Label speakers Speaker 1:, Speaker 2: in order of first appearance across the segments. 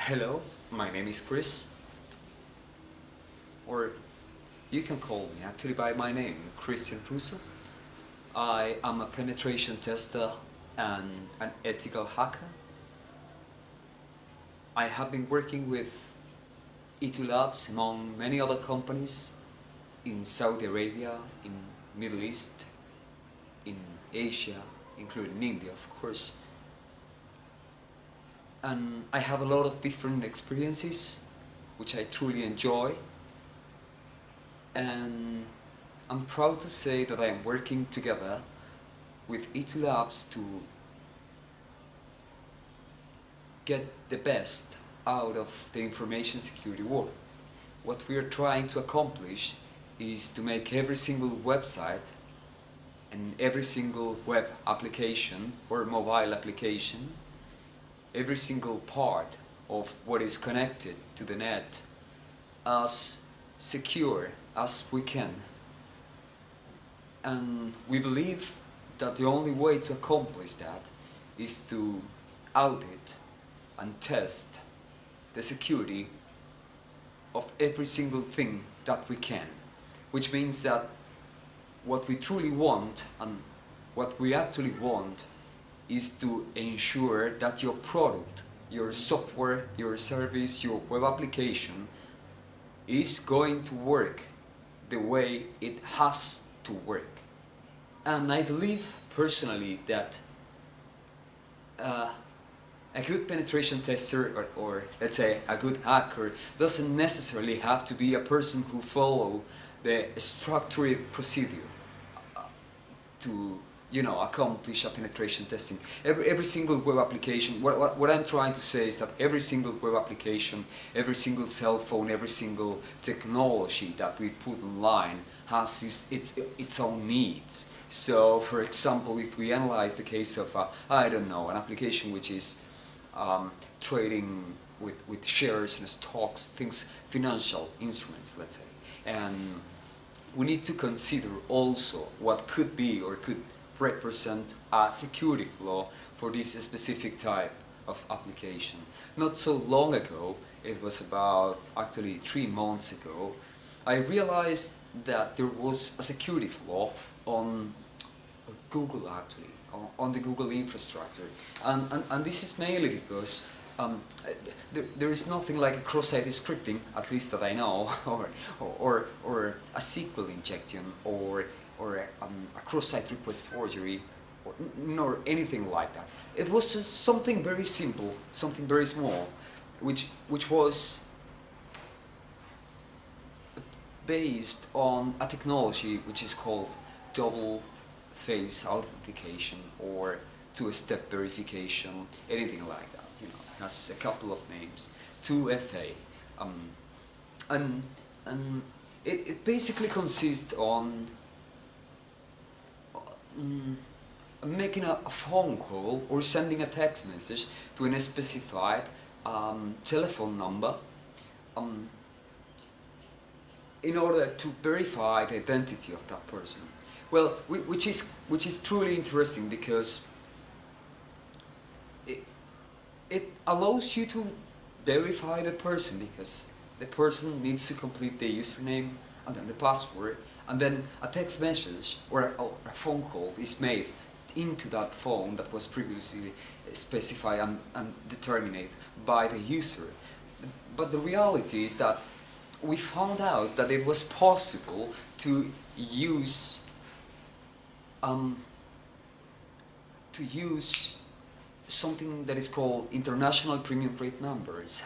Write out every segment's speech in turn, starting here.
Speaker 1: Hello, my name is Chris, or you can call me actually by my name, Christian Russo. I am a penetration tester and an ethical hacker. I have been working with E2 Labs among many other companies in Saudi Arabia, in Middle East, in Asia, including India, of course. And I have a lot of different experiences, which I truly enjoy. And I'm proud to say that I am working together with E2 Labs to get the best out of the information security world. What we are trying to accomplish is to make every single website and every single web application or mobile application, every single part of what is connected to the net, as secure as we can. And we believe that the only way to accomplish that is to audit and test the security of every single thing that we can, which means that what we truly want and what we actually want is to ensure that your product, your software, your service, your web application is going to work the way it has to work. And I believe personally that a good penetration tester or let's say a good hacker doesn't necessarily have to be a person who follows the structured procedure to accomplish a penetration testing. Every single web application, what I'm trying to say is that every single web application, every single cell phone, every single technology that we put online has its own needs. So for example, if we analyze the case of an application which is trading with shares and stocks, things, financial instruments, let's say, and we need to consider also what could be or could represent a security flaw for this specific type of application. Not so long ago, it was about actually 3 months ago, I realized that there was a security flaw on Google actually, on the Google infrastructure. And this is mainly because there is nothing like a cross-site scripting, at least that I know, or a SQL injection, or a cross-site request forgery, nor anything like that. It was just something very simple, something very small, which was based on a technology which is called double face authentication or two-step verification, anything like that. It has a couple of names, 2FA, and it basically consists on making a phone call or sending a text message to a specified telephone number in order to verify the identity of that person. Well, which is truly interesting because it allows you to verify the person, because the person needs to complete the username and then the password, and then a text message or a phone call is made into that phone that was previously specified and determined by the user. But the reality is that we found out that it was possible to use something that is called international premium rate numbers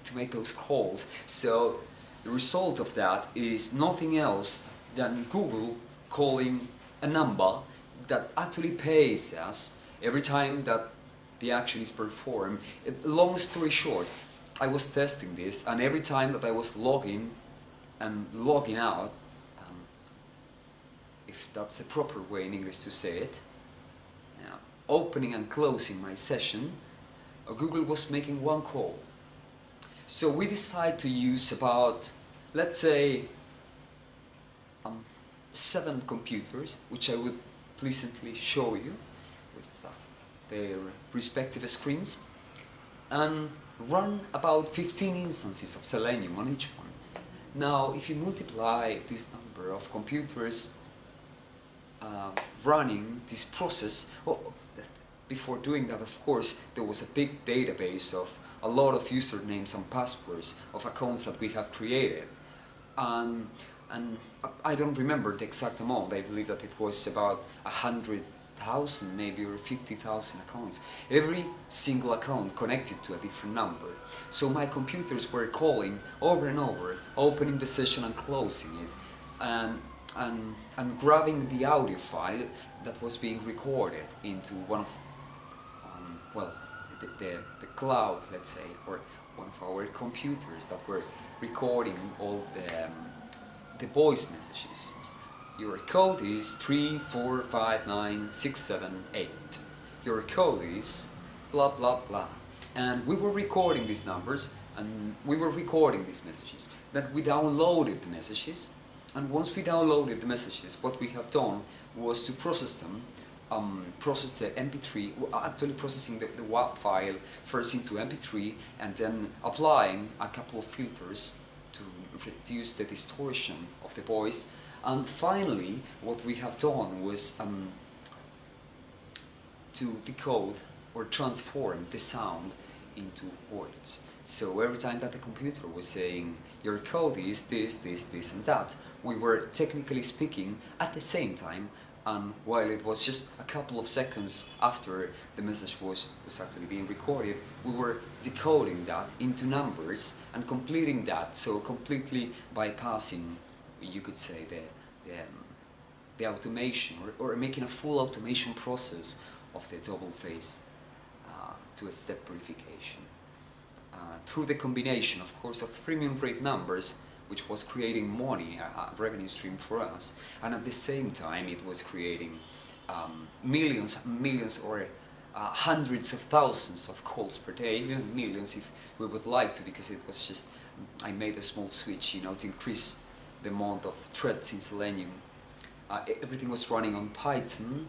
Speaker 1: to make those calls. So the result of that is nothing else than Google calling a number that actually pays us every time that the action is performed. Long story short, I was testing this, and every time that I was logging and logging out, if that's a proper way in English to say it, opening and closing my session, Google was making one call. So we decided to use about, let's say, 7 computers, which I would pleasantly show you with their respective screens. And run about 15 instances of Selenium on each one. Now, if you multiply this number of computers running this process, well, before doing that, of course, there was a big database of a lot of usernames and passwords of accounts that we have created. And I don't remember the exact amount. I believe that it was about 100,000 maybe, or 50,000 accounts. Every single account connected to a different number. So my computers were calling over and over, opening the session and closing it, and grabbing the audio file that was being recorded into one of the cloud, let's say, or one of our computers that were recording all the voice messages. Your code is 3, 4, 5, 9, 6, 7, 8. Your code is blah blah blah. And we were recording these numbers and we were recording these messages. Then we downloaded the messages, and once we downloaded the messages, what we have done was to process them, process the MP3, actually processing the WAV file first into MP3 and then applying a couple of filters to reduce the distortion of the voice. And finally, what we have done was to decode or transform the sound into words. So every time that the computer was saying, your code is this, this, this and that, we were technically speaking at the same time, and while it was just a couple of seconds after the message was actually being recorded, we were decoding that into numbers and completing that, so completely bypassing, you could say, the automation, or making a full automation process of the double phase two-step verification. Through the combination, of course, of premium rate numbers, which was creating money, a revenue stream for us, and at the same time it was creating millions and millions, or hundreds of thousands of calls per day, even millions if we would like to, because it was just, I made a small switch, to increase the amount of threads in Selenium. Everything was running on Python,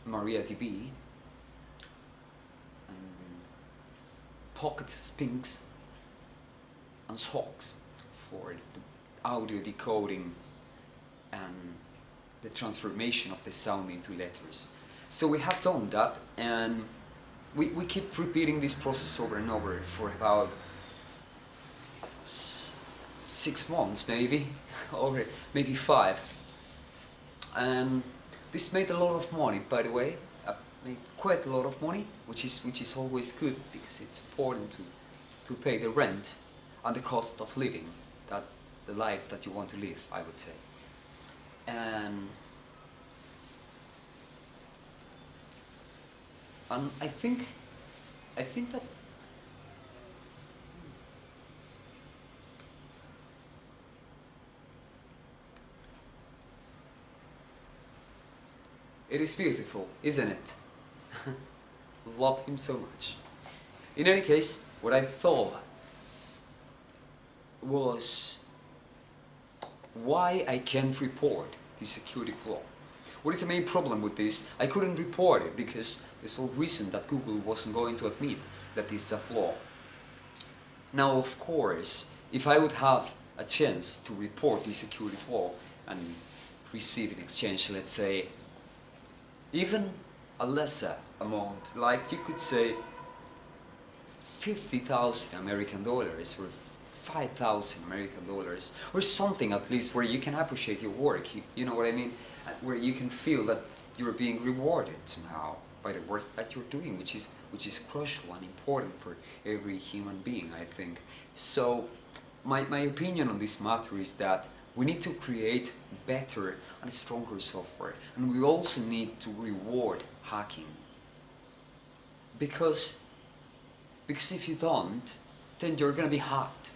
Speaker 1: MariaDB, Pocket Sphinx, and SOX for the audio decoding and the transformation of the sound into letters. So we have done that, and we keep repeating this process over and over for about 6 months maybe, or maybe 5. And this made a lot of money, by the way. Made quite a lot of money, which is always good, because it's important to pay the rent and the cost of living, that the life that you want to live, I would say. And I think that it is beautiful, isn't it? Love him so much. In any case, what I thought was why I can't report the security flaw. What is the main problem with this? I couldn't report it because the sole reason that Google wasn't going to admit that this is a flaw. Now, of course, if I would have a chance to report the security flaw and receive in exchange, let's say, even a lesser amount, like you could say 50,000 American dollars or 5,000 American dollars, or something at least where you can appreciate your work, you know what I mean, where you can feel that you're being rewarded somehow by the work that you're doing, which is crucial and important for every human being, I think. So my opinion on this matter is that we need to create better and stronger software, and we also need to reward hacking, because if you don't, then you're gonna be hacked.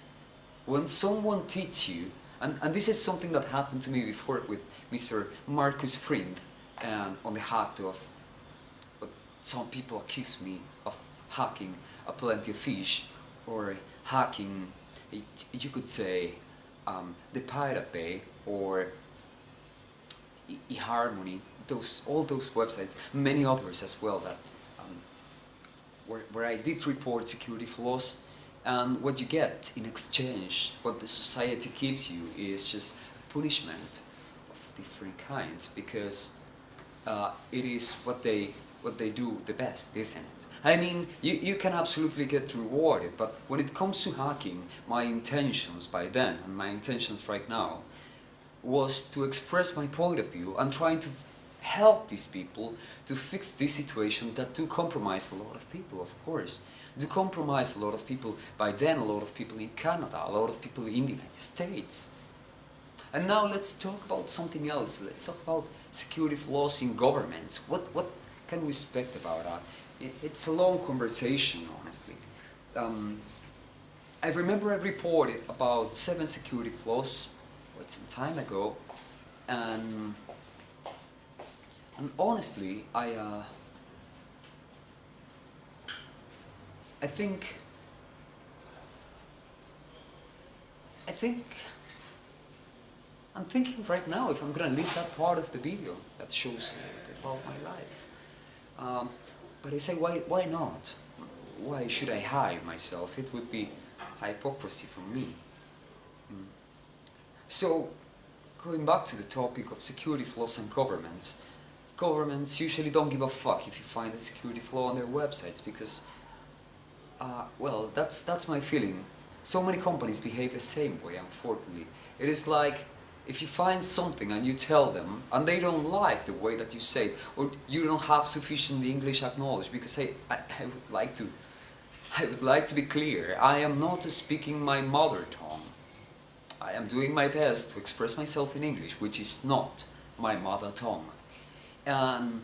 Speaker 1: When someone teaches you, and this is something that happened to me before with Mr. Marcus Friend, and on the hack of what some people accuse me of hacking a Plenty of Fish, or hacking, you could say, the Pirate Bay, or Eharmony, all those websites, many others as well that where I did report security flaws, and what you get in exchange, what the society gives you, is just punishment of different kinds, because it is what they do the best, isn't it? I mean, you can absolutely get rewarded, but when it comes to hacking, my intentions by then, and my intentions right now, was to express my point of view and trying to help these people to fix this situation that do compromise a lot of people, of course. Do compromise a lot of people, by then a lot of people in Canada, a lot of people in the United States. And now let's talk about something else. Let's talk about security flaws in governments. What can we expect about that? It's a long conversation, honestly. I remember I reported about 7 security flaws quite some time ago, and honestly, I think I'm thinking right now if I'm gonna leave that part of the video that shows about my life. But I say, why not? Why should I hide myself? It would be hypocrisy from me. So, going back to the topic of security flaws and governments, governments usually don't give a fuck if you find a security flaw on their websites, because, well, that's my feeling. So many companies behave the same way, unfortunately. It is like, if you find something and you tell them, and they don't like the way that you say it, or you don't have sufficient English acknowledged, because I would like to be clear, I am not speaking my mother tongue. I am doing my best to express myself in English, which is not my mother tongue. And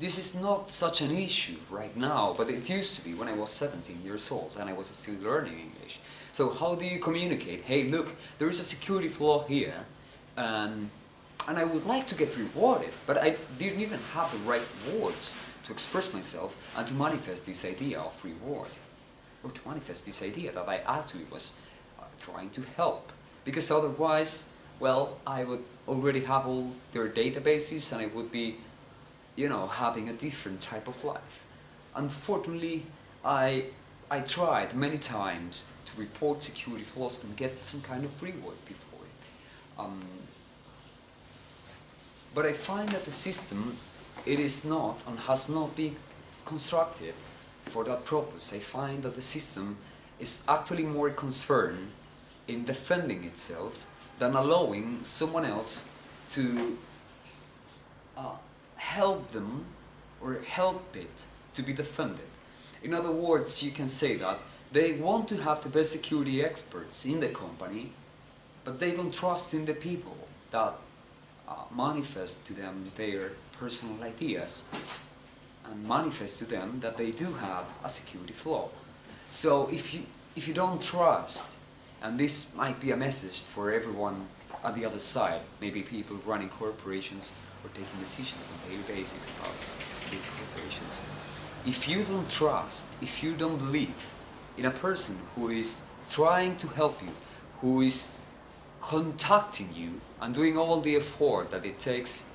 Speaker 1: this is not such an issue right now, but it used to be when I was 17 years old and I was still learning English. So how do you communicate? Hey, look, there is a security flaw here, and I would like to get rewarded, but I didn't even have the right words to express myself and to manifest this idea of reward, or to manifest this idea that I actually was trying to help. Because otherwise, well, I would already have all their databases and I would be, you know, having a different type of life. Unfortunately, I tried many times to report security flaws and get some kind of reward before it. But I find that the system, it is not and has not been constructed for that purpose. I find that the system is actually more concerned in defending itself than allowing someone else to help them or help it to be defended. In other words, you can say that they want to have the best security experts in the company, but they don't trust in the people that manifest to them their personal ideas and manifest to them that they do have a security flaw. So if you don't trust, and this might be a message for everyone at the other side, maybe people running corporations or taking decisions on daily basis about big corporations. If you don't trust, if you don't believe in a person who is trying to help you, who is contacting you and doing all the effort that it takes,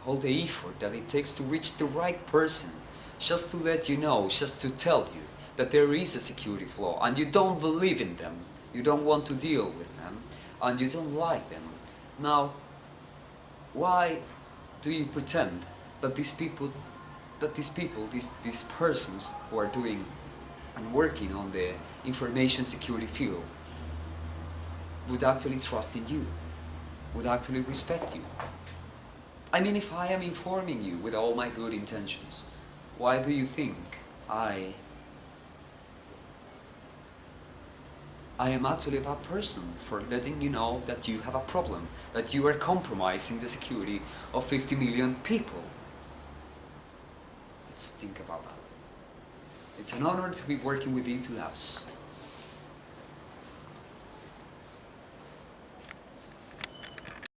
Speaker 1: to reach the right person, just to let you know, just to tell you that there is a security flaw, and you don't believe in them, you don't want to deal with them, and you don't like them. Now, why do you pretend that these persons who are doing and working on the information security field would actually trust in you, would actually respect you? I mean, if I am informing you with all my good intentions, why do you think I am actually a bad person for letting you know that you have a problem, that you are compromising the security of 50 million people? Let's think about that. It's an honor to be working with E2 Labs.